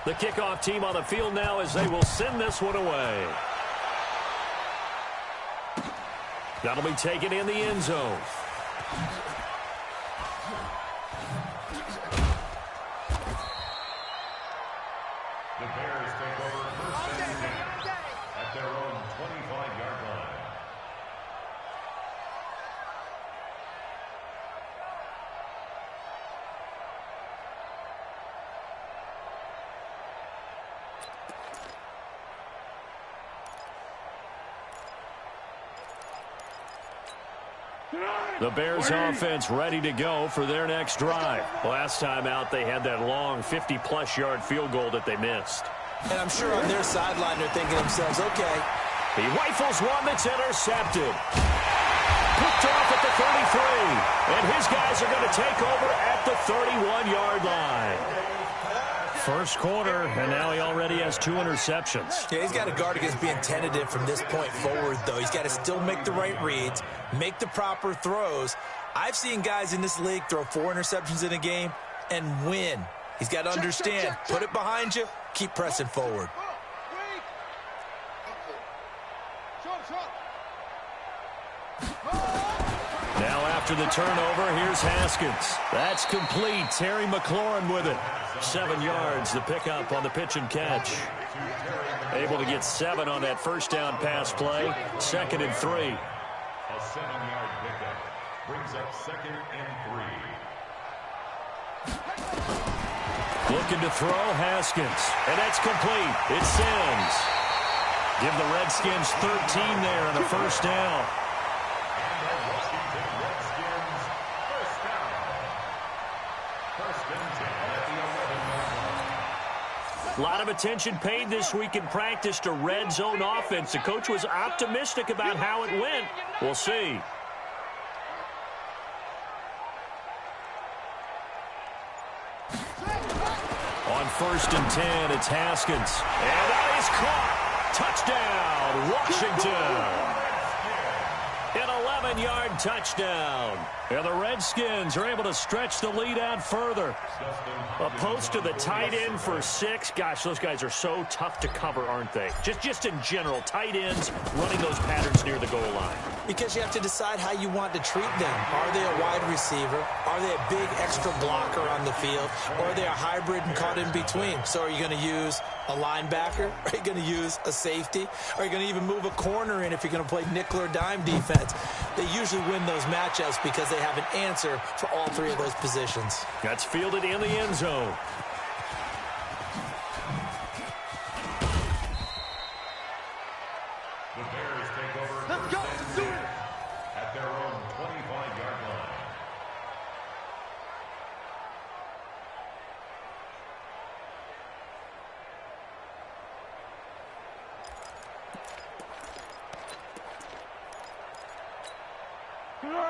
The kickoff team on the field now as they will send this one away. That'll be taken in the end zone. The Bears take over first and 10 at their own 25-yard line. The Bears offense ready to go for their next drive. Last time out, they had that long 50-plus yard field goal that they missed. And I'm sure on their sideline they're thinking to themselves, okay. He rifles one that's intercepted. Picked off at the 33. And his guys are going to take over at the 31-yard line. First quarter, and now he already has 2 interceptions. Yeah, he's got to guard against being tentative from this point forward, though. He's got to still make the right reads, make the proper throws. I've seen guys in this league throw 4 interceptions in a game and win. He's got to understand, put it behind you, keep pressing forward. Now after the turnover, here's Haskins. That's complete. Terry McLaurin with it. 7 yards, the pickup on the pitch and catch. Able to get 7 on that first down pass play. 2nd and 3. A 7-yard pickup brings up 2nd and 3. Looking to throw, Haskins. And that's complete. It sends. Give the Redskins 13 there on the first down. A lot of attention paid this week in practice to red zone offense. The coach was optimistic about how it went. We'll see. On 1st and 10, it's Haskins. And that is caught. Touchdown, Washington. An 11-yard touchdown. And the Redskins are able to stretch the lead out further. A post to the tight end for 6. Gosh, those guys are so tough to cover, aren't they? Just in general, tight ends running those patterns near the goal line. Because you have to decide how you want to treat them. Are they a wide receiver? Are they a big extra blocker on the field? Or are they a hybrid and caught in between? So are you going to use a linebacker? Are you going to use a safety? Are you going to even move a corner in if you're going to play nickel or dime defense? They usually win those matchups because they have an answer for all 3 of those positions. That's fielded in the end zone. The Bears take over first and 10 at their own 25-yard line.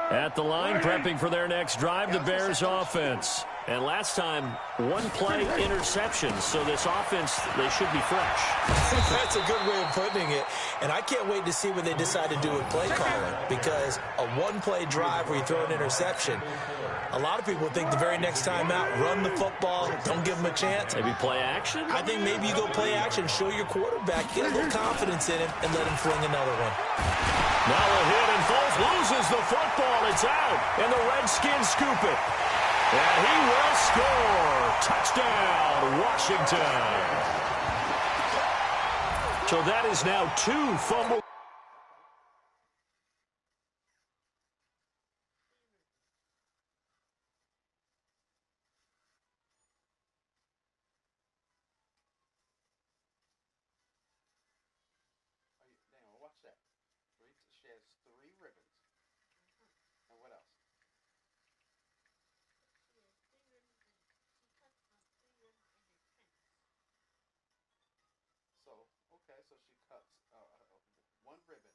At the line, prepping for their next drive, the Bears offense. And last time, 1-play interception. So this offense, they should be fresh. That's a good way of putting it. And I can't wait to see what they decide to do with play calling. Because a 1-play drive where you throw an interception, a lot of people think the very next time out, run the football, don't give them a chance. Maybe play action? I think maybe you go play action, show your quarterback, get a little confidence in him, and let him fling another one. Now a hit, and Foles loses the football. It's out, and the Redskins scoop it. And he will score. Touchdown, Washington. So that is now 2 fumbles. Watch that. She has 3 ribbons. And what else? So, okay, so she cuts 1 ribbon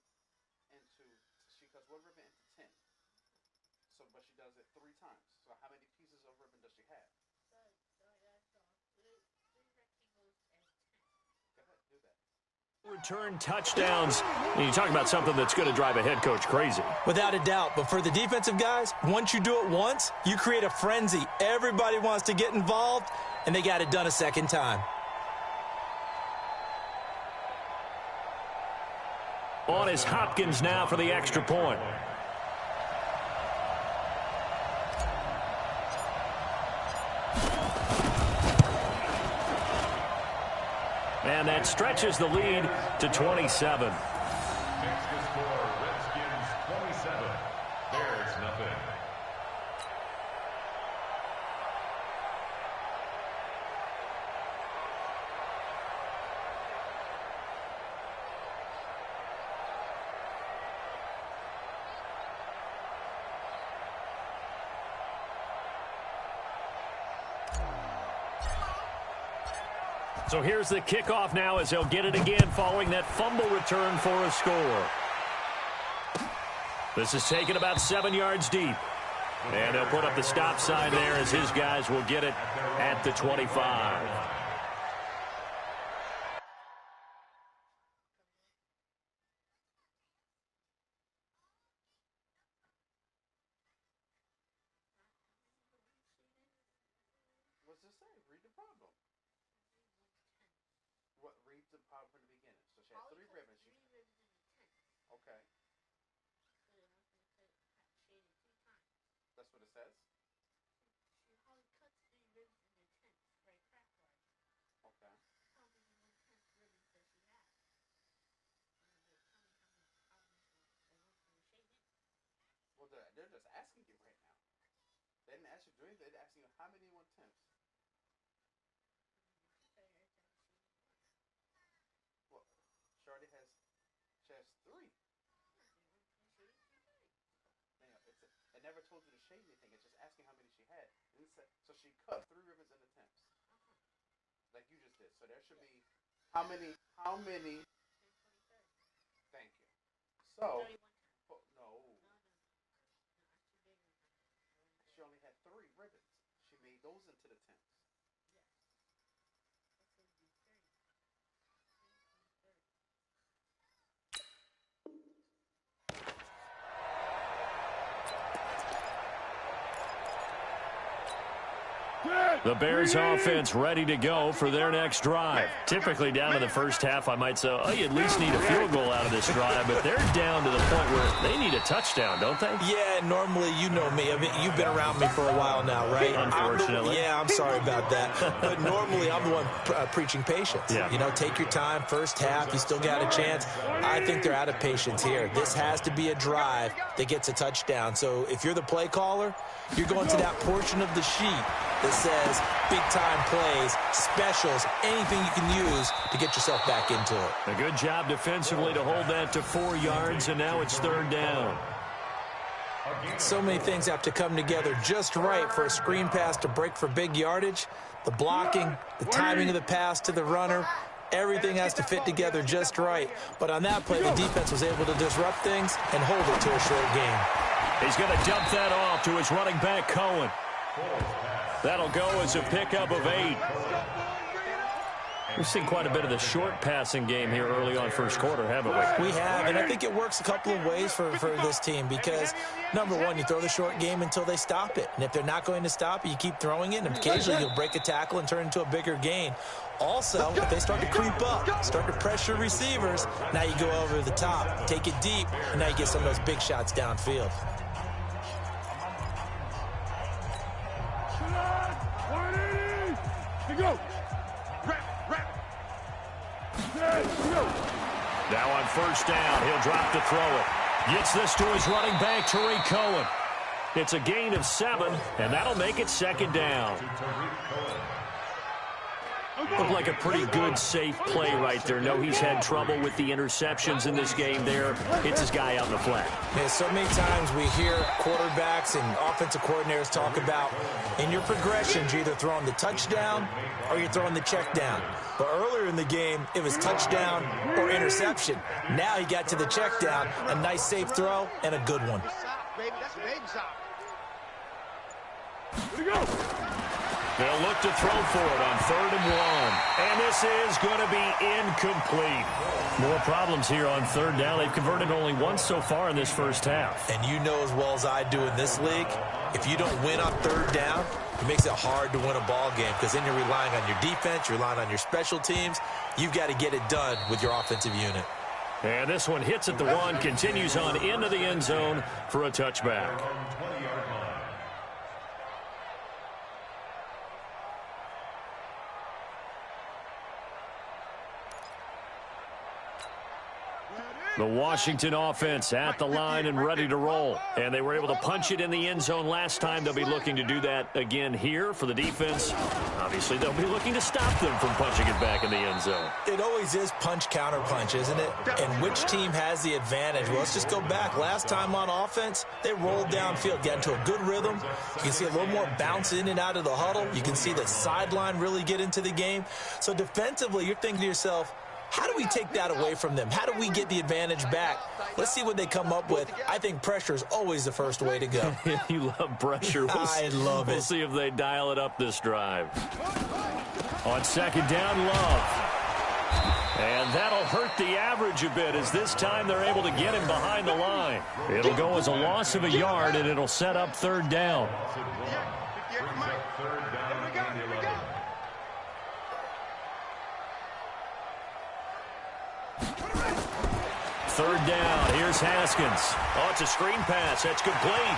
into, she cuts 1 ribbon into 10. So, but she does it 3 times. So how many pieces of ribbon does she have? Go ahead, do that. Return touchdowns. And you talk about something that's going to drive a head coach crazy. Without a doubt. But for the defensive guys, once you do it once, you create a frenzy. Everybody wants to get involved, and they got it done a second time. on is Hopkins now for the extra point. And that stretches the lead to 27. Makes the score Redskins 27. Bears nothing. So here's the kickoff now as he'll get it again following that fumble return for a score. This is taken about 7 yards deep. And he'll put up the stop sign there as his guys will get it at the 25. What's this say? Read the problem. What? Read the problem from the beginning. So she had 3 ribbons. Okay. That's what it says? Okay. Well, they're just asking you right now. They didn't ask you to do anything. They're asking you how many you want temps. Well, Shorty has 3. It never told you to shade anything. It's just asking how many she had. And it said, so she cut 3 ribbons into temps. Like you just did. So there should be how many? Thank you. So, no. She only had 3 ribbons. She made those into the temps. The Bears offense ready to go for their next drive. Typically down in the first half, I might say, oh, you at least need a field goal out of this drive, but they're down to the point where they need a touchdown, don't they? Yeah, normally, you know me. I mean, you've been around me for a while now, right? Unfortunately. I'm sorry about that. But normally, I'm the one preaching patience. Yeah. You know, take your time. First half, you still got a chance. I think they're out of patience here. This has to be a drive that gets a touchdown. So if you're the play caller, you're going to that portion of the sheet that says big-time plays, specials, anything you can use to get yourself back into it. A good job defensively to hold that to 4 yards, and now it's 3rd down. So many things have to come together just right for a screen pass to break for big yardage. The blocking, the timing of the pass to the runner, everything has to fit together just right. But on that play, the defense was able to disrupt things and hold it to a short game. He's going to dump that off to his running back, Cohen. That'll go as a pickup of 8. We've seen quite a bit of the short passing game here early on first quarter, haven't we? We have, and I think it works a couple of ways for this team because, number one, you throw the short game until they stop it. And if they're not going to stop it, you keep throwing it, and occasionally you'll break a tackle and turn into a bigger gain. Also, if they start to creep up, start to pressure receivers, now you go over the top, take it deep, and now you get some of those big shots downfield. Now on first down, he'll drop to throw it. Gets this to his running back, Tariq Cohen. It's a gain of 7, and that'll make it 2nd down. Looked like a pretty good, safe play right there. No, he's had trouble with the interceptions in this game there. Hits his guy out in the flat. Man, so many times we hear quarterbacks and offensive coordinators talk about in your progressions, you're either throwing the touchdown or you're throwing the check down. But earlier in the game, it was touchdown or interception. Now he got to the check down, a nice safe throw and a good one. They'll look to throw for it on 3rd and 1. And this is going to be incomplete. More problems here on 3rd down. They've converted only once so far in this first half. And you know as well as I do in this league, if you don't win on 3rd down, it makes it hard to win a ball game because then you're relying on your defense, you're relying on your special teams. You've got to get it done with your offensive unit. And this one hits at the 1, continues on into the end zone for a touchback. The Washington offense at the line and ready to roll. And they were able to punch it in the end zone last time. They'll be looking to do that again here for the defense. Obviously, they'll be looking to stop them from punching it back in the end zone. It always is punch, counter punch, isn't it? And which team has the advantage? Well, let's just go back. Last time on offense, they rolled downfield, got into a good rhythm. You can see a little more bounce in and out of the huddle. You can see the sideline really get into the game. So defensively, you're thinking to yourself, how do we take that away from them? How do we get the advantage back? Let's see what they come up with. I think pressure is always the first way to go. You love pressure. I love it. We'll see if they dial it up this drive. On second down, Love. And that'll hurt the average a bit as this time they're able to get him behind the line. It'll go as a loss of a yard, and it'll set up third down. Third down, here's Haskins. Oh, it's a screen pass. That's complete.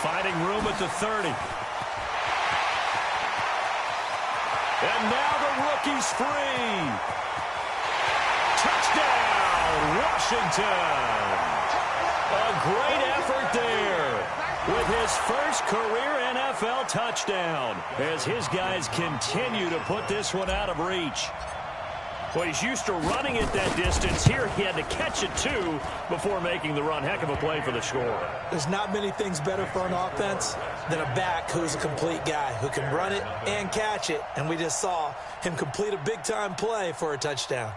Finding room at the 30. And now the rookie's free. Touchdown, Washington. A great effort there with his first career NFL touchdown as his guys continue to put this one out of reach. Well, he's used to running it that distance. Here he had to catch it, too, before making the run. Heck of a play for the score. There's not many things better for an offense than a back who's a complete guy who can run it and catch it. And we just saw him complete a big-time play for a touchdown.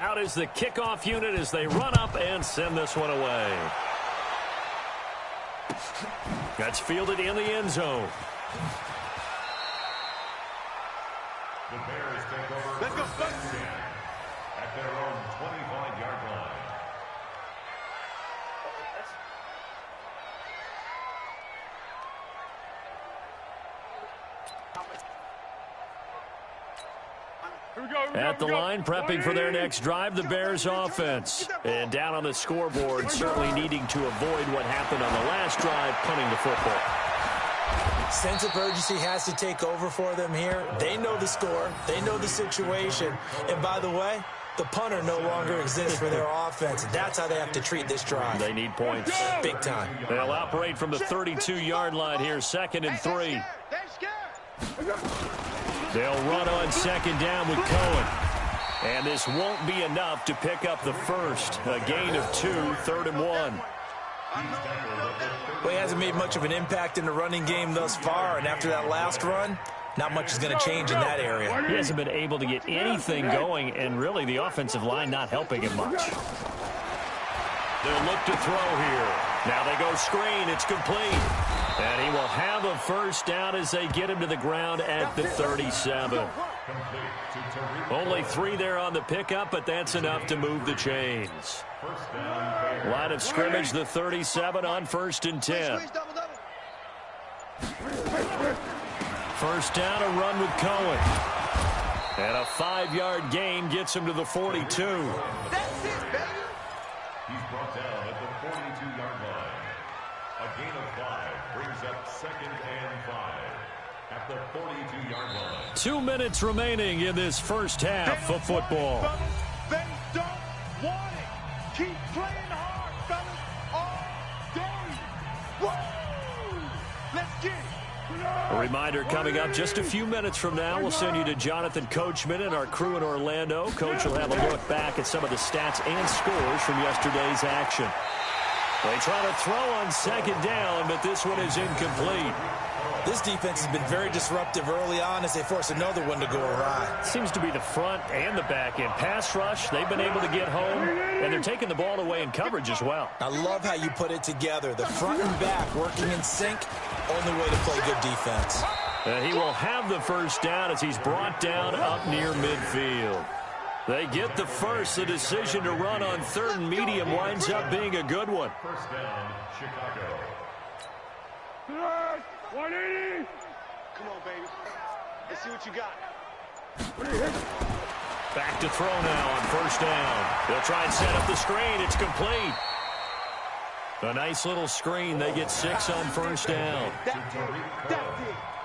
Out is the kickoff unit as they run up and send this one away. That's fielded in the end zone. The Bears take over. Let's go. At their own 25-yard line. At the line, prepping for their next drive, the Bears offense. And down on the scoreboard, certainly needing to avoid what happened on the last drive, punting the football. Sense of urgency has to take over for them here. They know the score. They know the situation. And by the way, the punter no longer exists for their offense. That's how they have to treat this drive. They need points. Big time. They'll operate from the 32-yard line here, 2nd and 3. They'll run on second down with Cohen. And this won't be enough to pick up the first. A gain of 2, 3rd and 1. Well, he hasn't made much of an impact in the running game thus far. And after that last run, not much is going to change in that area. He hasn't been able to get anything going, and really the offensive line not helping him much. They'll look to throw here. Now they go screen. It's complete. And he will have a first down as they get him to the ground at the 37. Only 3 there on the pickup, but that's enough to move the chains. Line of scrimmage, the 37 on 1st and 10. First down, a run with Cohen. And a 5-yard gain gets him to the 42. That's it, baby. He's brought down at the 42-yard line. A gain of 5 brings up 2nd and 5 at the 42-yard line. 2 minutes remaining in this first half of football. They don't want it. Keep playing hard, fellas, all day. Woo! Let's get it. A reminder coming up just a few minutes from now. We'll send you to Jonathan Coachman and our crew in Orlando. Coach will have a look back at some of the stats and scores from yesterday's action. They try to throw on second down, but this one is incomplete. This defense has been very disruptive early on as they force another one to go awry. Seems to be the front and the back end. Pass rush, they've been able to get home, and they're taking the ball away in coverage as well. I love how you put it together. The front and back working in sync, only way to play good defense. And he will have the first down as he's brought down up near midfield. They get the first. The decision to run on 3rd and medium winds up being a good one. First down, Chicago. 180. Come on, baby. Let's see what you got. Back to throw now on 1st down. They'll try and set up the screen. It's complete. A nice little screen. They get 6 on 1st down. That did.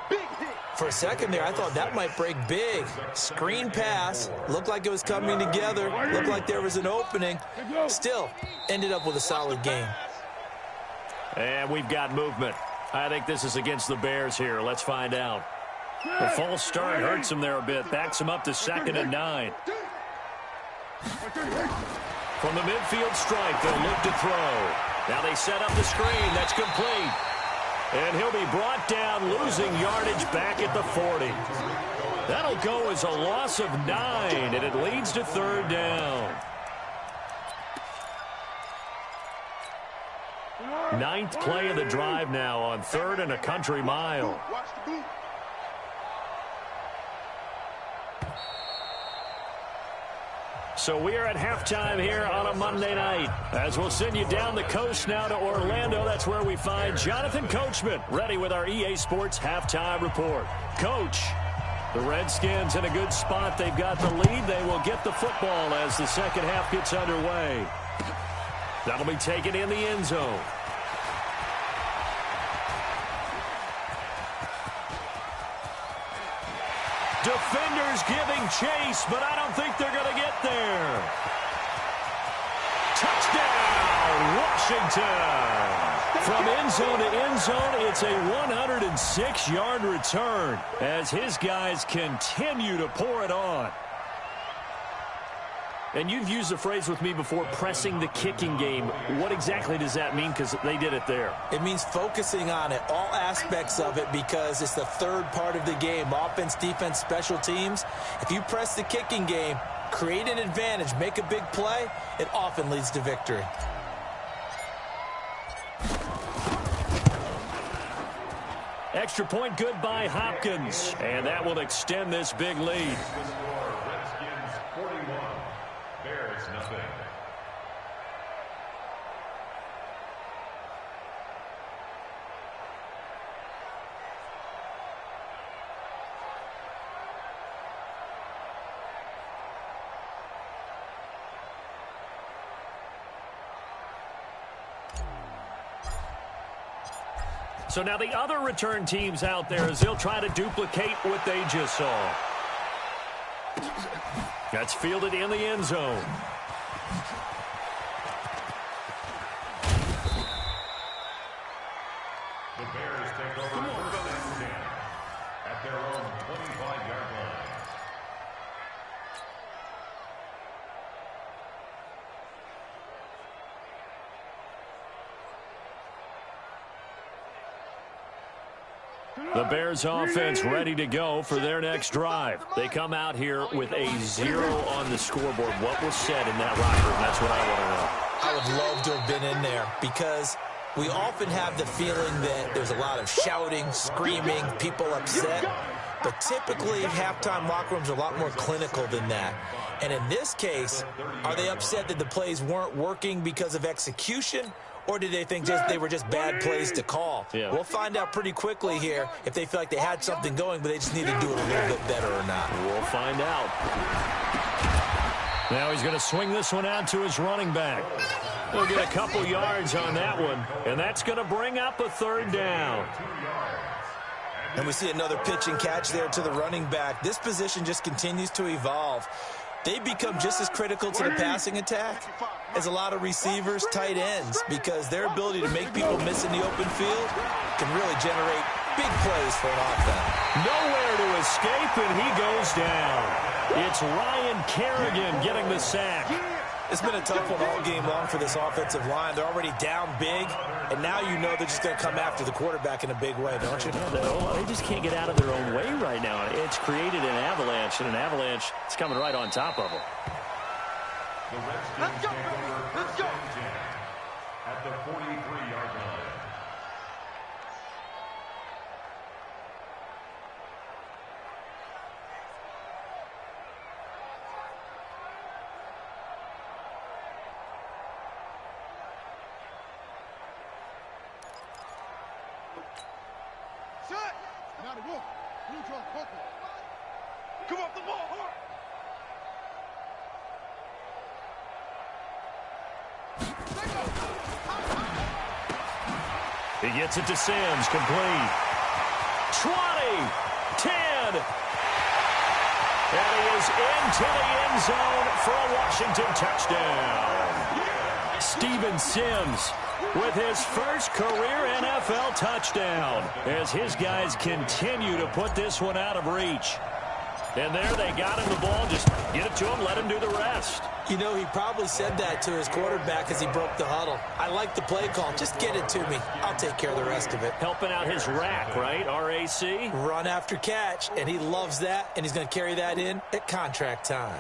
Big hit. For a second there, I thought that might break big. Screen pass. Looked like it was coming together. Looked like there was an opening. Still, ended up with a solid game. And we've got movement. I think this is against the Bears here. Let's find out. The false start hurts them there a bit. Backs them up to 2nd and 9. From the midfield stripe, they'll look to throw. Now they set up the screen. That's complete. And he'll be brought down, losing yardage back at the 40. That'll go as a loss of 9, and it leads to 3rd down. 9th play of the drive now on 3rd and a country mile. Watch the boot. So we are at halftime here on a Monday night. As we'll send you down the coast now to Orlando, that's where we find Jonathan Coachman, ready with our EA Sports halftime report. Coach, the Redskins in a good spot. They've got the lead. They will get the football as the second half gets underway. That'll be taken in the end zone. Defenders giving chase, but I don't think they're going to get there. Touchdown, Washington. From end zone to end zone, it's a 106-yard return as his guys continue to pour it on. And you've used the phrase with me before, pressing the kicking game. What exactly does that mean? Because they did it there. It means focusing on it, all aspects of it, because it's the third part of the game. Offense, defense, special teams. If you press the kicking game, create an advantage, make a big play, it often leads to victory. Extra point good by Hopkins. And that will extend this big lead. Redskins 41, Bears nothing. So now the other return teams out there as they'll try to duplicate what they just saw. That's fielded in the end zone. The Bears take over first and 10 at their own 25-yard line. The Bears offense ready to go for their next drive. They come out here with a 0 on the scoreboard. What was said in that locker room? That's what I want to know. I would love to have been in there because we often have the feeling that there's a lot of shouting, screaming, people upset. But typically, halftime locker rooms are a lot more clinical than that. And in this case, are they upset that the plays weren't working because of execution? Or did they think they were just bad plays to call? Yeah. We'll find out pretty quickly here if they feel like they had something going, but they just need to do it a little bit better or not. We'll find out. Now he's going to swing this one out to his running back. He'll get a couple yards on that one, and that's going to bring up a 3rd down. And we see another pitch and catch there to the running back. This position just continues to evolve. They become just as critical to the passing attack as a lot of receivers, tight ends, because their ability to make people miss in the open field can really generate big plays for an offense. Nowhere to escape, and he goes down. It's Ryan Kerrigan getting the sack. It's been a tough one all game long for this offensive line. They're already down big, and now you know they're just going to come after the quarterback in a big way, don't you? They just can't get out of their own way right now. It's created an avalanche, and an avalanche is coming right on top of them. The Redskins take over first and 10 at the 43-yard line. Come off the ball, hard. He gets it to Sims, complete. 20, 10. And he is into the end zone for a Washington touchdown. Steven Sims with his first career NFL touchdown as his guys continue to put this one out of reach. And there they got him the ball. Just get it to him, let him do the rest. You know, he probably said that to his quarterback as he broke the huddle. I like the play call. Just get it to me. I'll take care of the rest of it. Helping out his rack, right? RAC? Run after catch, and he loves that, and he's going to carry that in at contract time.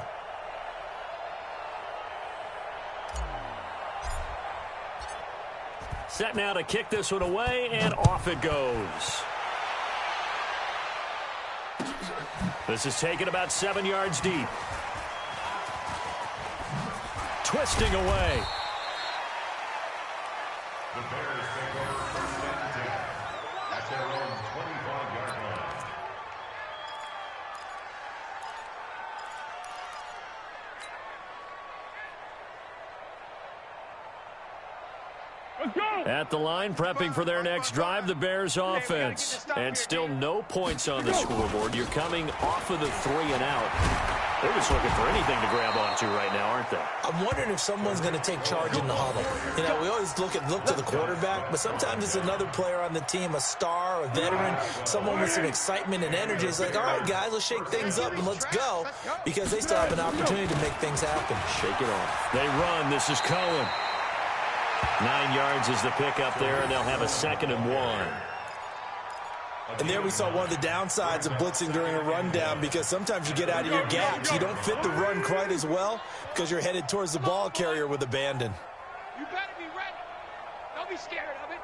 Set now to kick this one away, and off it goes. This is taken about 7 yards deep. Twisting away. The Bears take over first and 10 at their own 25-yard line. At the line, prepping for their next drive, the Bears offense. And still no points on the scoreboard. You're coming off of the 3 and out. They're just looking for anything to grab onto right now, aren't they? I'm wondering if someone's going to take charge in the huddle. You know, we always look to the quarterback, but sometimes it's another player on the team, a star, a veteran, someone with some excitement and energy. It's like, all right, guys, let's shake things up and let's go, because they still have an opportunity to make things happen. Shake it off. They run. This is Cohen. 9 yards is the pickup there, and they'll have a 2nd and 1. And there we saw one of the downsides of blitzing during a rundown, because sometimes you get out of your gaps. You don't fit the run quite as well because you're headed towards the ball carrier with abandon. You better be ready. Don't be scared of it.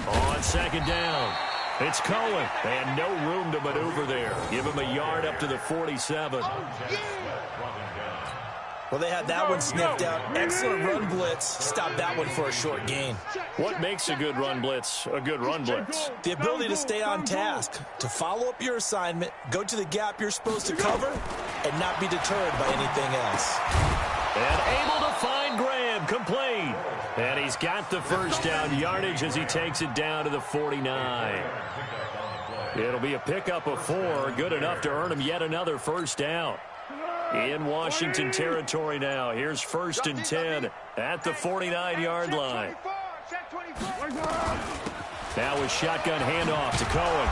On 2nd down, it's Cohen. They had no room to maneuver there. Give him a yard up to the 47. Well, they had that one sniffed out. Excellent run blitz. Stopped that one for a short gain. What makes a good run blitz a good run blitz? The ability to stay on task, to follow up your assignment, go to the gap you're supposed to cover, and not be deterred by anything else. And able to find Graham, complete. And he's got the first down yardage as he takes it down to the 49. It'll be a pickup of 4, good enough to earn him yet another first down. In Washington territory now. Here's 1st and 10 at the 49-yard line. Now with shotgun handoff to Cohen.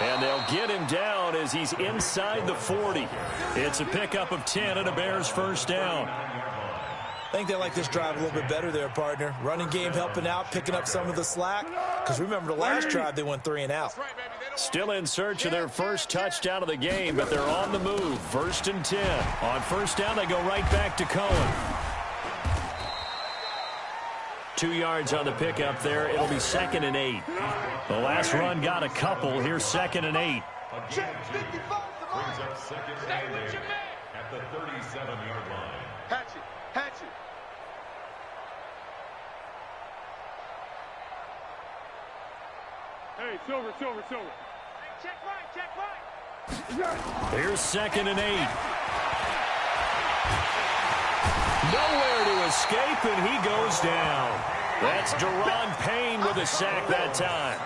And they'll get him down as he's inside the 40. It's a pickup of 10 and a Bears first down. I think they like this drive a little bit better there, partner. Running game helping out, picking up some of the slack. Because remember, the last drive they went 3 and out. Still in search of their first touchdown of the game, but they're on the move. 1st and 10. On first down, they go right back to Cohen. 2 yards on the pickup there. It'll be 2nd and 8. The last run got a couple. Here's 2nd and 8. Brings up 2nd and 8 at the 37-yard line. Hatch it. Hatch it. Hey, Silver. Check right. Here's 2nd and 8. Nowhere to escape, and he goes down. That's Deron Payne with a sack that time.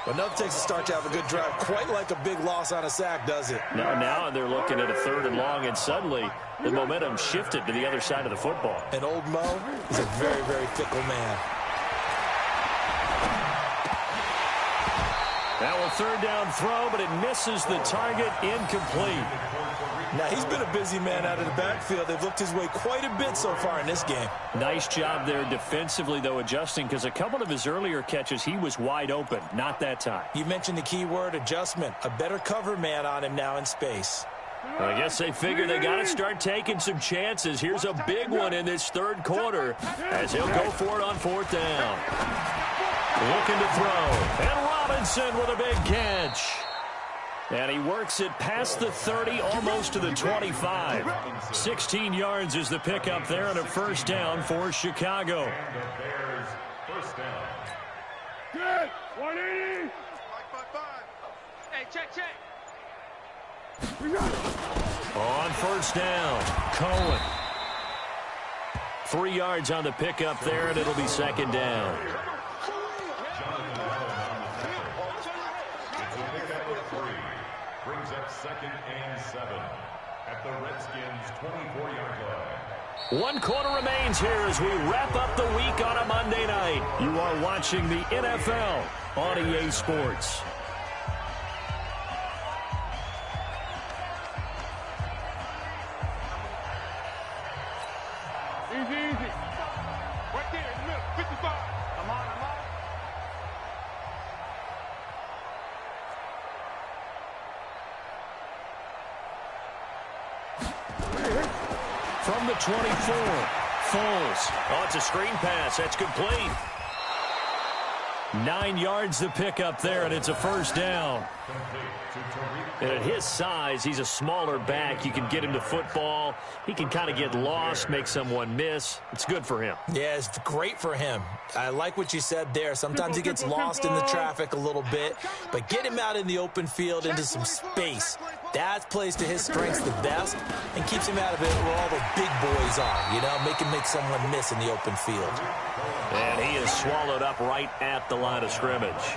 But nothing takes a start to have a good drive, quite like a big loss on a sack, does it? Now they're looking at a 3rd and long, and suddenly the momentum shifted to the other side of the football. And old Mo is a very, very fickle man. Now a 3rd down throw, but it misses the target, incomplete. Now, he's been a busy man out of the backfield. They've looked his way quite a bit so far in this game. Nice job there defensively, though, adjusting, because a couple of his earlier catches, he was wide open. Not that time. You mentioned the key word, adjustment. A better cover man on him now in space. I guess they figure they got to start taking some chances. Here's a big one in this 3rd quarter as he'll go for it on 4th down. Looking to throw. And Robinson with a big catch. And he works it past the 30, almost to the 25. 16 yards is the pickup there, and a first down for Chicago. Good. 180. 5. Hey, check. We got it. On first down, Cohen. 3 yards on the pickup there, and it'll be second down. It's a pickup of 3. Brings up 2nd and 7 at the Redskins' 24-yard line. 1 quarter remains here as we wrap up the week on a Monday night. You are watching the NFL on EA Sports. Easy. Right there in the middle. 55. I'm on. From the 24, Foles. Oh, it's a screen pass. That's complete. 9 yards to pick up there, and it's a first down. And at his size, he's a smaller back. You can get him to football. He can kind of get lost, make someone miss. It's good for him. Yeah, it's great for him. I like what you said there. Sometimes he gets lost in the traffic a little bit, but get him out in the open field into some space. That plays to his strengths the best and keeps him out of it where all the big boys are, you know, make him make someone miss in the open field. And he is swallowed up right at the line of scrimmage.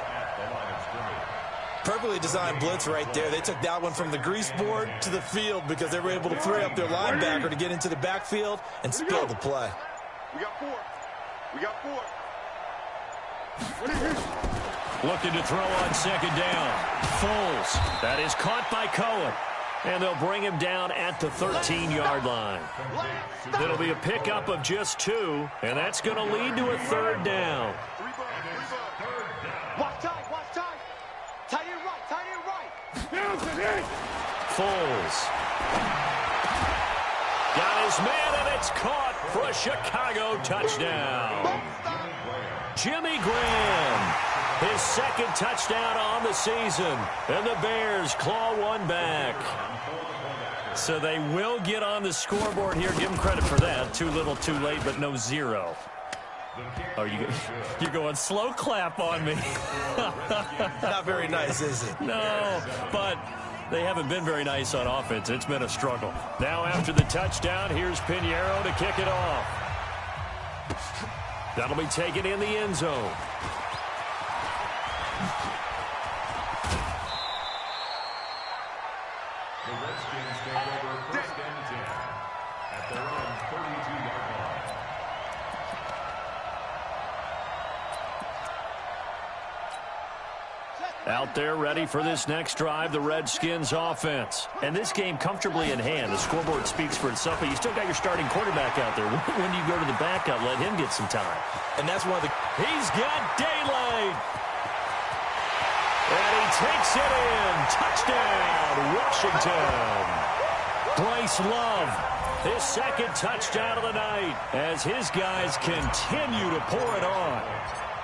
Perfectly designed blitz right there. They took that one from the grease board to the field because they were able to free up their linebacker to get into the backfield and spill the play. We got 4. Looking to throw on second down. Foles. That is caught by Cohen. And they'll bring him down at the 13-yard line. It'll be a pickup of just 2, and that's going to lead to a third down. Watch time. Tight end right. Foles. Got his man, and it's caught for a Chicago touchdown. Jimmy Graham. His second touchdown on the season. And the Bears claw one back. So they will get on the scoreboard here. Give them credit for that. Too little, too late, but no 0. Oh, you're going slow clap on me. Not very nice, is it? No, but they haven't been very nice on offense. It's been a struggle. Now after the touchdown, here's Pinheiro to kick it off. That'll be taken in the end zone. The Redskins take over 1st and 10 at their own 32-yard line. Out there ready for this next drive, the Redskins offense. And this game comfortably in hand. The scoreboard speaks for itself, but you still got your starting quarterback out there. When do you go to the backup? Let him get some time. And that's one of the... He's got daylight. And he takes it in. Touchdown, Washington. Bryce Love, his second touchdown of the night as his guys continue to pour it on.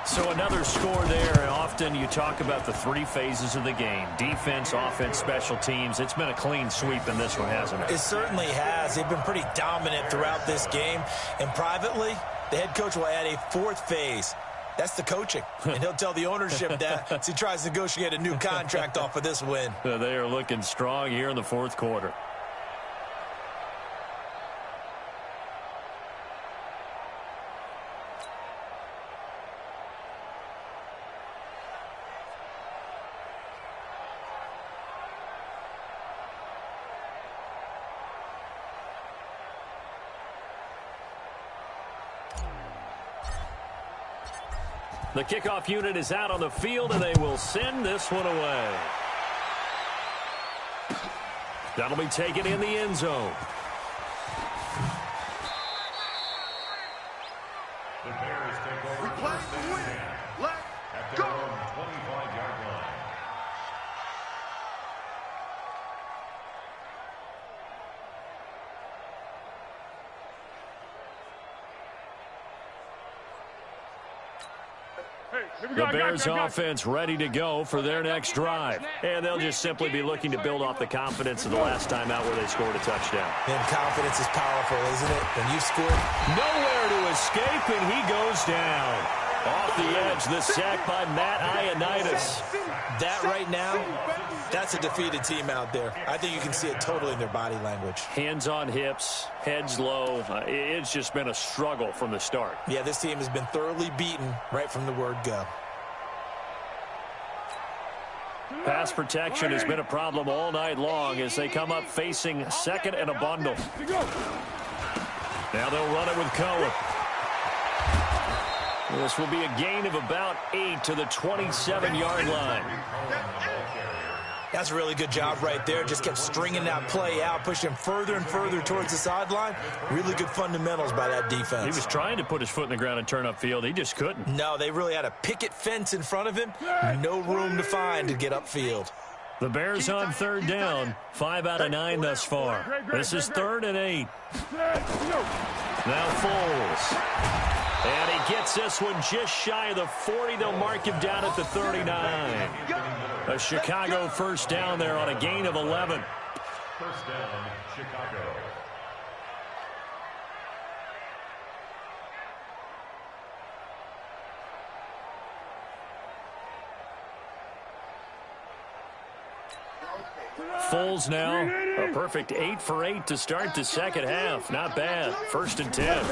So another score there, and often you talk about the 3 phases of the game. Defense, offense, special teams. It's been a clean sweep in this one, hasn't it? It certainly has. They've been pretty dominant throughout this game. And privately, the head coach will add a 4th phase. That's the coaching. And he'll tell the ownership that as he tries to negotiate a new contract off of this win. They are looking strong here in the 4th quarter. The kickoff unit is out on the field, and they will send this one away. That'll be taken in the end zone. The Bears take over. We play to win. Let's go. 25-yard line. The Bears offense ready to go for their next drive. And they'll just simply be looking to build off the confidence of the last time out where they scored a touchdown. And confidence is powerful, isn't it? When you score. Nowhere to escape, and he goes down. Off the edge, the sack by Matt Ioannidis. That right now, that's a defeated team out there. I think you can see it totally in their body language. Hands on hips, heads low. It's just been a struggle from the start. Yeah, this team has been thoroughly beaten right from the word go. Pass protection has been a problem all night long as they come up facing second and a bundle. Now they'll run it with Cohen. This will be a gain of about 8 to the 27-yard line. That's a really good job right there. Just kept stringing that play out, pushing him further and further towards the sideline. Really good fundamentals by that defense. He was trying to put his foot in the ground and turn upfield. He just couldn't. No, they really had a picket fence in front of him. No room to find to get upfield. The Bears on third down. 5 out of 9 thus far. This is 3rd and 8. Now Foles. And he gets this one just shy of the 40. They'll mark him down at the 39. A Chicago first down there on a gain of 11. First down, Chicago. Foles now, a perfect 8 for 8 to start the second half. Not bad. 1st and 10.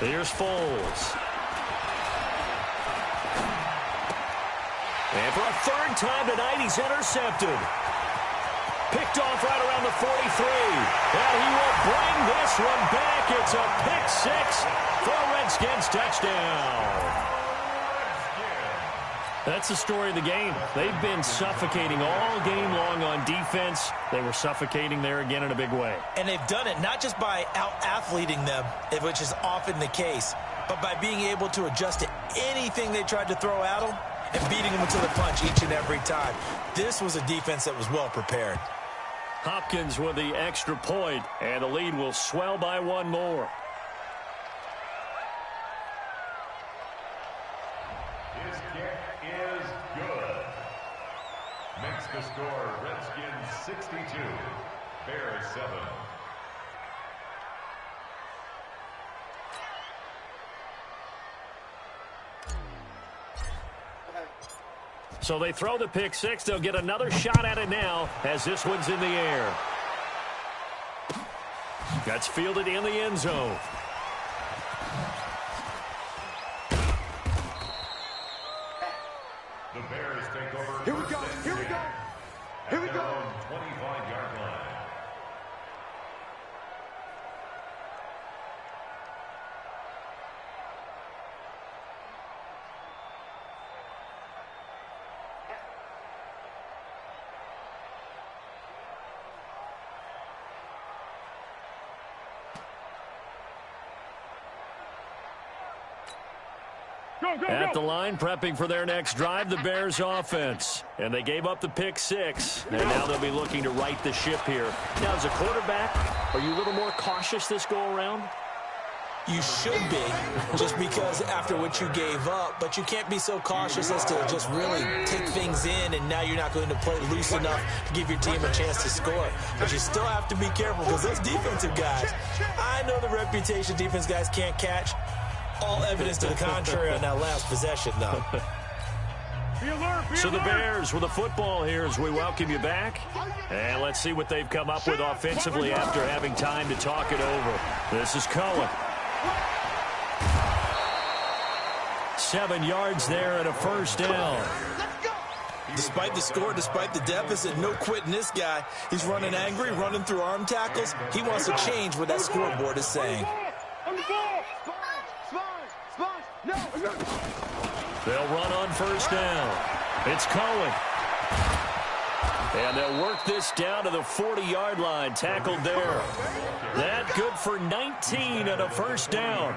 Here's Foles. And for a 3rd time tonight, he's intercepted. Picked off right around the 43. And he will bring this one back. It's a pick 6 for a Redskins touchdown. That's the story of the game. They've been suffocating all game long on defense. They were suffocating there again in a big way. And they've done it not just by out-athleting them, which is often the case, but by being able to adjust to anything they tried to throw at them and beating them to the punch each and every time. This was a defense that was well prepared. Hopkins with the extra point, and the lead will swell by 1 more. His kick is good. Makes the score Redskins 62, Bears 7. So they throw the pick 6. They'll get another shot at it now as this one's in the air. That's fielded in the end zone. The Bears take over. Here we go. Here we go. Here we go. 25-yard line. At the line, prepping for their next drive, the Bears offense. And they gave up the pick 6. And now they'll be looking to right the ship here. Now, as a quarterback, are you a little more cautious this go-around? You should be, just because after what you gave up, but you can't be so cautious as to just really take things in, and now you're not going to play loose enough to give your team a chance to score. But you still have to be careful because those defensive guys, I know the reputation defense guys can't catch. All evidence to the contrary on that last possession, though. So the Bears with the football here as we welcome you back. And let's see what they've come up with offensively after having time to talk it over. This is Cohen. 7 yards there and a first down. Despite the score, despite the deficit, no quitting this guy. He's running angry, running through arm tackles. He wants to change what that scoreboard is saying. They'll run on first down. It's Cohen. And they'll work this down to the 40-yard line, tackled there. That good for 19 and a first down.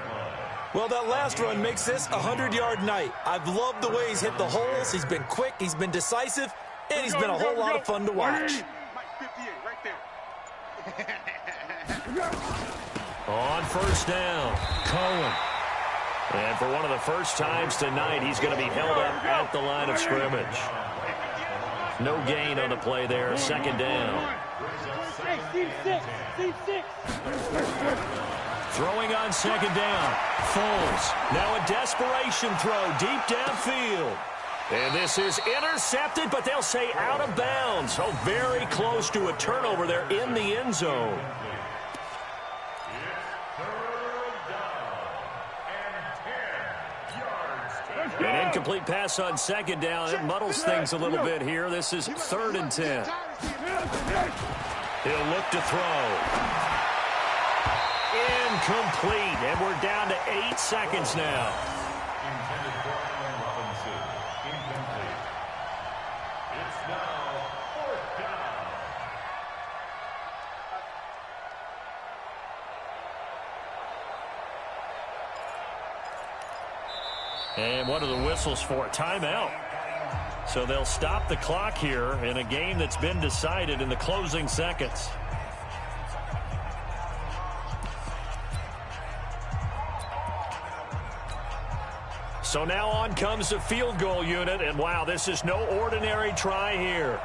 Well, that last run makes this a 100-yard night. I've loved the way he's hit the holes. He's been quick, he's been decisive, and he's been a whole lot of fun to watch. On first down, Cohen. And for one of the first times tonight, he's going to be held up at the line of scrimmage. No gain on the play there, second down. Throwing on second down. Foles. Now a desperation throw deep downfield. And this is intercepted, but they'll say out of bounds. Oh, very close to a turnover there in the end zone. An incomplete pass on second down. It muddles things a little bit here. This is 3rd and 10. He'll look to throw. Incomplete. And we're down to 8 seconds now. Intended for Allen Robinson. Incomplete. It's now 4th down. And what are the whistles for? Timeout. So they'll stop the clock here in a game that's been decided in the closing seconds. So now on comes the field goal unit, and wow, this is no ordinary try here.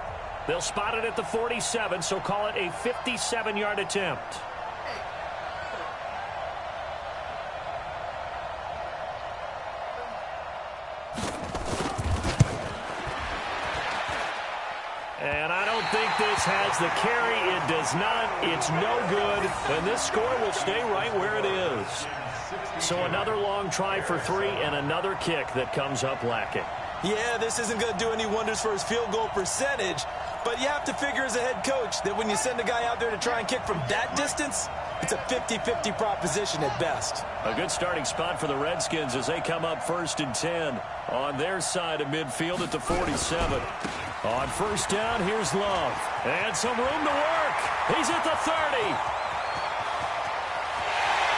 They'll spot it at the 47, so call it a 57-yard attempt. And I don't think this has the carry. It does not. It's no good. And this score will stay right where it is. So another long try for 3 and another kick that comes up lacking. Yeah, this isn't going to do any wonders for his field goal percentage, but you have to figure as a head coach that when you send a guy out there to try and kick from that distance, it's a 50-50 proposition at best. A good starting spot for the Redskins as they come up 1st and 10 on their side of midfield at the 47. On 1st down, here's Love. And some room to work. He's at the 30.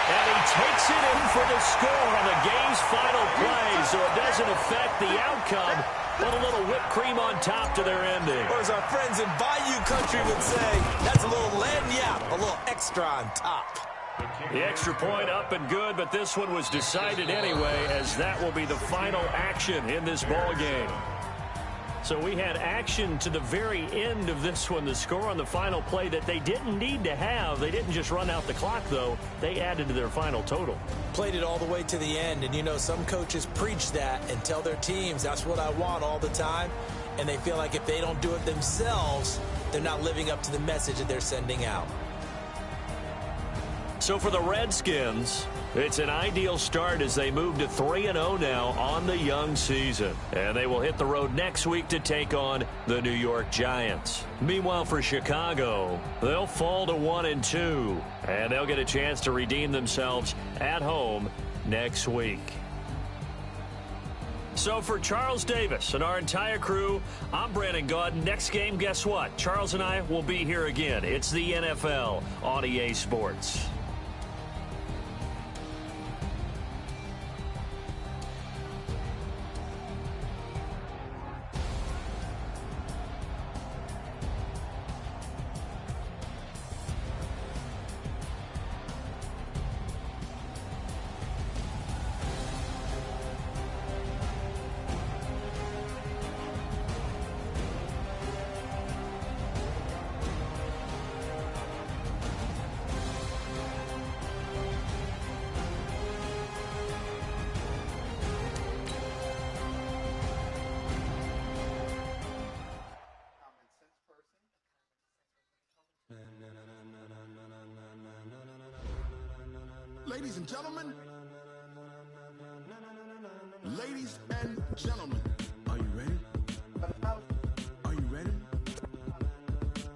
And he takes it in for the score on the game's final play, so it doesn't affect the outcome, but a little whipped cream on top to their ending. Or as our friends in Bayou Country would say, that's a little lagniappe, a little extra on top. The extra point up and good, but this one was decided anyway, as that will be the final action in this ball game. So we had action to the very end of this one. The score on the final play that they didn't need to have. They didn't just run out the clock, though. They added to their final total. Played it all the way to the end. And, you know, some coaches preach that and tell their teams, that's what I want all the time. And they feel like if they don't do it themselves, they're not living up to the message that they're sending out. So for the Redskins, it's an ideal start as they move to 3-0 now on the young season. And they will hit the road next week to take on the New York Giants. Meanwhile, for Chicago, they'll fall to 1-2. And they'll get a chance to redeem themselves at home next week. So for Charles Davis and our entire crew, I'm Brandon Gaud. Next game, guess what? Charles and I will be here again. It's the NFL on EA Sports. Ladies and gentlemen, are you ready? Are you ready?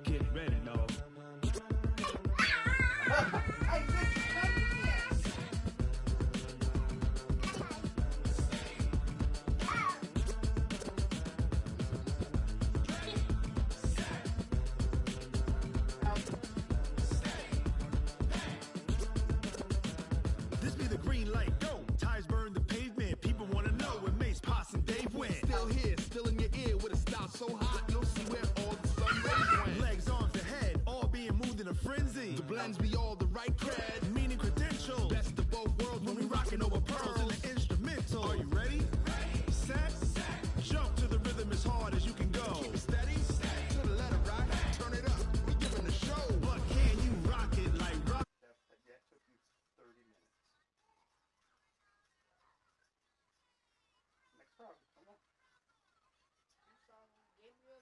Get ready, dog. This be the green light, go. Tires burn the pavement. People want to know where Mace, Poss, and Dave went. Still here, still in your ear with a style so hot, you'll see where all the sun rays went. Legs, arms, and head, all being moved in a frenzy. The blends be all the right cred, meaning credentials. Best of both worlds when we rockin' over pearls in the instrumental. Are you ready? Set, jump to the rhythm as hard as you can go. Keep it steady, to the letter, right? Turn it up, we giving the show. But can you rock it like rock? That took you 30 minutes. problem?